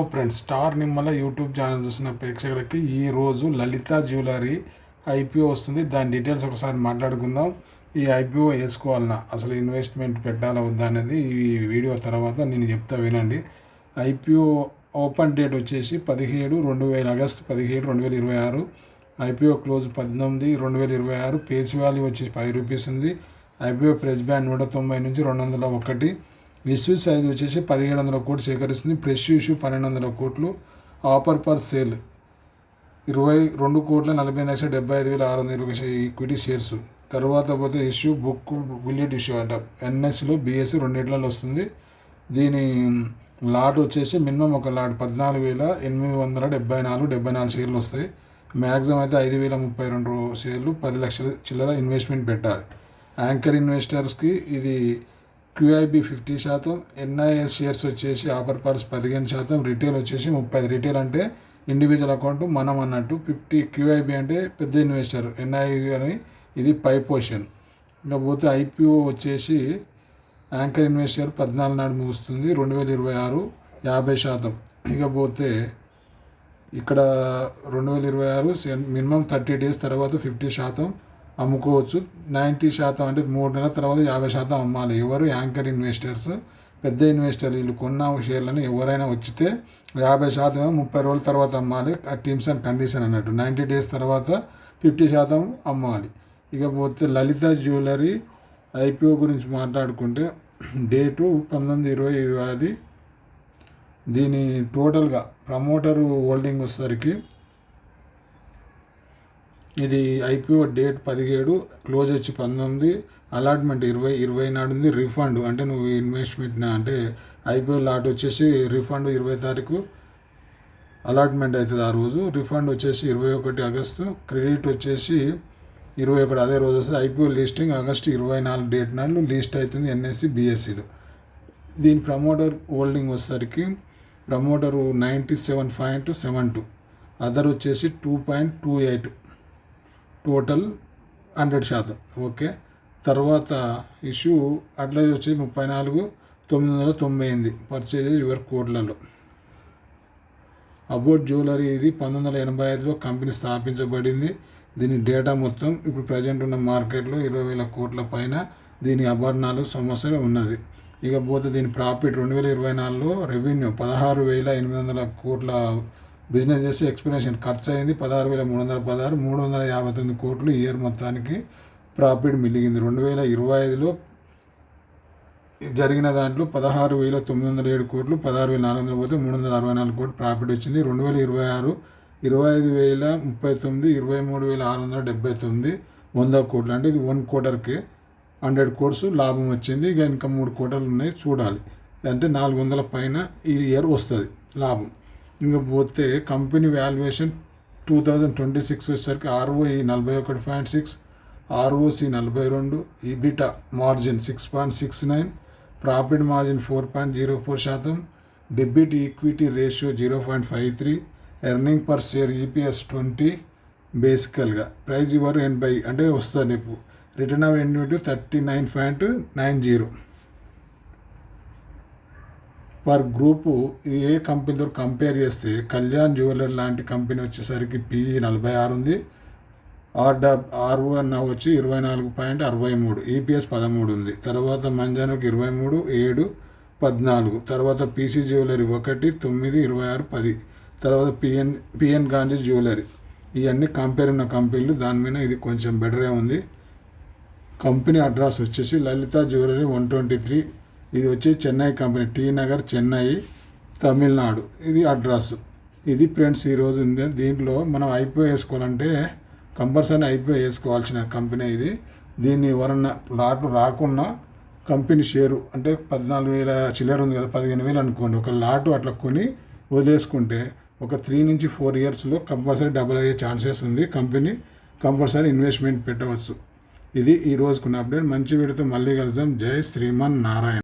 Friends, star Nimmala YouTube channel చూసిన ప్రేక్షకులకి ఈరోజు లలిత జ్యువెలరీ ఐపీఓ వస్తుంది. దాని డీటెయిల్స్ ఒకసారి మాట్లాడుకుందాం. ఈ ఐపీఓ వేసుకోవాలన్నా, అసలు ఇన్వెస్ట్మెంట్ పెట్టాలా వద్దా అనేది ఈ వీడియో తర్వాత నేను చెప్తా, వినండి. ఐపీఓ ఓపెన్ డేట్ వచ్చేసి August 17, 2026. IPO close 19/2026. Face value వచ్చేసి ₹5 ఉంది. ఐపీఓ ప్రెస్ బ్యాండ్ 190 నుంచి 201. ఇష్యూ సైజ్ వచ్చేసి 1700 కోట్లు సేకరిస్తుంది. ఫ్రెష్ ఇష్యూ 1200 కోట్లు. Offer per sale 22,40,75,620 equity shares. తర్వాత పోతే ఇష్యూ బుక్ బిలియట్ ఇష్యూ అంట. ఎన్ఎస్లో బిఎస్సి రెండిట్లలో వస్తుంది. దీని లాట్ వచ్చేసి మినిమం ఒక లాట్ 14,874 షేర్లు వస్తాయి. మ్యాక్సిమం అయితే 5,032 షేర్లు, 10 లక్షల చిల్లర ఇన్వెస్ట్మెంట్ పెట్టాలి. యాంకర్ ఇన్వెస్టర్స్కి ఇది క్యూఐబి 50%, ఎన్ఐఎస్ షేర్స్ వచ్చేసి ఆఫర్ పర్స్ 15%, రిటైల్ వచ్చేసి 30. రిటైల్ అంటే ఇండివిజువల్ అకౌంట్ మనం అన్నట్టు. 50 క్యూఐబి అంటే పెద్ద ఇన్వెస్టర్, ఎన్ఐ అని ఇది పై పొజిషన్. ఇకపోతే ఐపీఓ వచ్చేసి యాంకర్ ఇన్వెస్టర్ 14 నాడు ముగుస్తుంది, 2026 50%. ఇకపోతే ఇక్కడ 2026 మినిమం 30 డేస్ తర్వాత 50% అమ్ముకోవచ్చు. 90% అంటే 3 నెలల తర్వాత 50% అమ్మాలి. ఎవరు? యాంకర్ ఇన్వెస్టర్స్, పెద్ద ఇన్వెస్టర్లు. వీళ్ళు కొన్న షేర్లను ఎవరైనా వచ్చితే 50% 30 రోజుల తర్వాత అమ్మాలి. ఆ టర్మ్స్ అండ్ కండిషన్ అన్నట్టు. 90 డేస్ తర్వాత 50% అమ్మాలి. ఇకపోతే లలిత జ్యువెలరీ ఐపీఓ గురించి మాట్లాడుకుంటే డేటు 19/20/20. దీని టోటల్గా ప్రమోటర్ హోల్డింగ్ వచ్చేసరికి ఇది ఐపీఓ డేట్ 17, క్లోజ్ వచ్చి 19, అలాట్మెంట్ 20 నాడు ఉంది. రిఫండ్ అంటే నువ్వు ఇన్వెస్ట్మెంట్ అంటే ఐపీఓ లాట్ వచ్చేసి రిఫండ్ 20 తారీఖు అలాట్మెంట్ అవుతుంది. ఆ రోజు రిఫండ్ వచ్చేసి 21 ఆగస్టు. క్రెడిట్ వచ్చేసి 21 అదే రోజు వస్తుంది. ఐపీఓ లిస్టింగ్ ఆగస్టు 24 డేట్ నాడు లిస్ట్ అవుతుంది ఎన్ఎస్సి బిఎస్సిలో. దీని ప్రమోటర్ హోల్డింగ్ వచ్చేసరికి ప్రమోటరు 97.72, అదర్ వచ్చేసి 2.28, టోటల్ 100%. ఓకే. తర్వాత ఇష్యూ అట్లా వచ్చి 34,998 పర్చేజెస్ యువర్ కోట్లలో. అబౌట్ జ్యువెలరీ ఇది 1985లో కంపెనీ స్థాపించబడింది. దీని డేటా మొత్తం ఇప్పుడు ప్రజెంట్ ఉన్న మార్కెట్లో 20,000 కోట్ల పైన దీని ఆభరణాలు సమస్య ఉన్నది. ఇకపోతే దీని ప్రాఫిట్ 2024లో రెవెన్యూ 16,800 కోట్ల బిజినెస్ చేసి ఎక్స్పెన్షన్ ఖర్చు అయింది 16,316, 359 కోట్లు ఇయర్ మొత్తానికి ప్రాఫిట్ మిగిలింది. 2025లో జరిగిన దాంట్లో 16,907 కోట్లు, 16,400 పోతే 364 కోట్లు ప్రాఫిట్ వచ్చింది. 2026 25,039, 23,679, 100 కోట్లు. అంటే ఇది 1 క్వార్టర్కి 100 కోట్స్ లాభం వచ్చింది. ఇక ఇంకా 3 క్వార్టర్లు ఉన్నాయి, చూడాలి. అంటే 400 పైన ఈ ఇయర్ వస్తుంది లాభం. ఇంకా పోతే కంపెనీ వాల్యుయేషన్ 2026 వచ్చేసరికి ROE 41.6, ROC 42, EBITDA margin 6.69, profit margin 4.04%, debit equity ratio 0.53, earning per share EPS 20. బేసికల్గా ప్రైజ్ ఇవ్వరు 80 అంటే వస్తుంది. ఇప్పుడు return of annuity 39.90 per group. ఏ కంపెనీతో కంపేర్ చేస్తే కళ్యాణ్ జ్యువెలరీ లాంటి కంపెనీ వచ్చేసరికి PE 46 ఉంది. ROE వచ్చి 24.63, EPS 13 ఉంది. తర్వాత మంజానకు 23, 7, 14. తర్వాత PC జ్యువెలరీ 1, 9, 26, 10. తర్వాత PN గాంధీ జ్యువెలరీ. ఇవన్నీ కంపేర్ ఉన్న కంపెనీలు. దాని మీద ఇది కొంచెం బెటరే ఉంది. కంపెనీ అడ్రస్ వచ్చేసి లలిత జ్యువెలరీ 123. ఇది వచ్చి చెన్నై కంపెనీ, టీ నగర్, చెన్నై, తమిళనాడు. ఇది అడ్రస్. ఇది ఫ్రెండ్స్ ఈరోజు ఉంది. దీంట్లో మనం ఐపీఓ వేసుకోవాలంటే కంపల్సరీ ఐపీఓ వేసుకోవాల్సిన కంపెనీ ఇది. దీన్ని ఎవరన్నా లాట్ రాకున్నా కంపెనీ షేరు అంటే 14,000 చిల్లర ఉంది కదా, 15,000 అనుకోండి. ఒక లాటు అట్లా కొని వదిలేసుకుంటే ఒక 3 నుంచి 4 ఇయర్స్లో కంపల్సరీ డబుల్ అయ్యే ఛాన్సెస్ ఉంది. కంపెనీ కంపల్సరీ ఇన్వెస్ట్మెంట్ పెట్టవచ్చు. ఇది ఈ రోజుకున్న అప్డేట్. మంచి వీడియోతో మళ్ళీ కలుద్దాం. జై శ్రీమన్ నారాయణ.